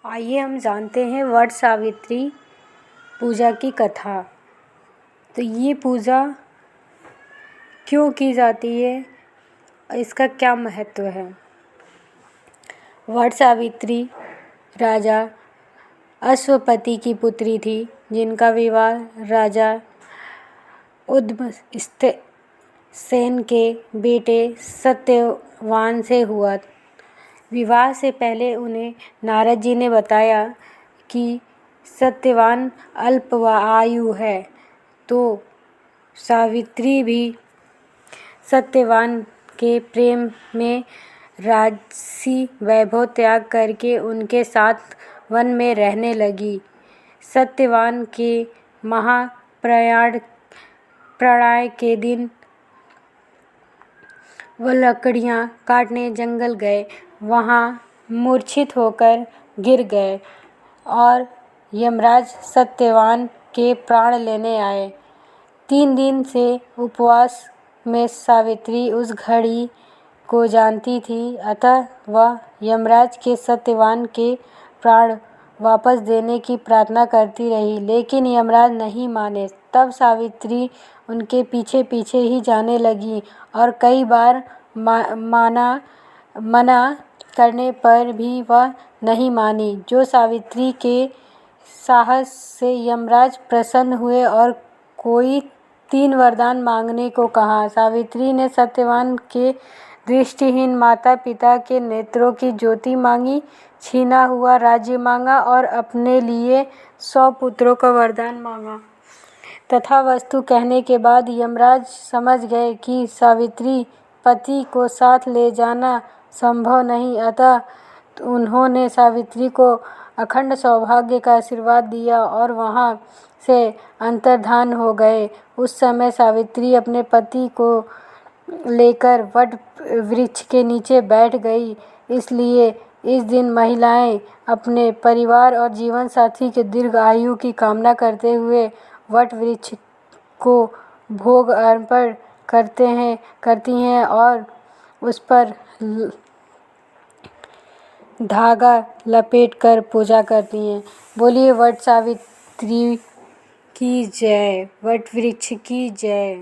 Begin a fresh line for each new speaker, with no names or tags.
आइए हम जानते हैं वट सावित्री पूजा की कथा। तो ये पूजा क्यों की जाती है, इसका क्या महत्व है। वट सावित्री राजा अश्वपति की पुत्री थी, जिनका विवाह राजा उदमसेन के बेटे सत्यवान से हुआ। विवाह से पहले उन्हें नारद जी ने बताया कि सत्यवान अल्पायु है, तो सावित्री भी सत्यवान के प्रेम में राजसी वैभव त्याग करके उनके साथ वन में रहने लगी। सत्यवान के महाप्रयाण के दिन वह लकड़ियाँ काटने जंगल गए। वहाँ मूर्छित होकर गिर गए और यमराज सत्यवान के प्राण लेने आए। 3 दिन से उपवास में सावित्री उस घड़ी को जानती थी, अतः वह यमराज के सत्यवान के प्राण वापस देने की प्रार्थना करती रही, लेकिन यमराज नहीं माने। तब सावित्री उनके पीछे पीछे ही जाने लगी और कई बार मना करने पर भी वह नहीं मानी। जो सावित्री के साहस से यमराज प्रसन्न हुए और कोई 3 वरदान मांगने को कहा। सावित्री ने सत्यवान के दृष्टिहीन माता पिता के नेत्रों की ज्योति मांगी, छीना हुआ राज्य मांगा और अपने लिए 100 पुत्रों का वरदान मांगा। तथा वस्तु कहने के बाद यमराज समझ गए कि सावित्री पति को साथ ले जाना संभव नहीं, अतः उन्होंने सावित्री को अखंड सौभाग्य का आशीर्वाद दिया और वहाँ से अंतर्धान हो गए। उस समय सावित्री अपने पति को लेकर वट वृक्ष के नीचे बैठ गई। इसलिए इस दिन महिलाएं अपने परिवार और जीवन साथी के दीर्घ आयु की कामना करते हुए वट वृक्ष को भोग अर्पण करती हैं और उस पर धागा लपेटकर पूजा करती हैं। बोलिए वट सावित्री की जय, वट वृक्ष की जय।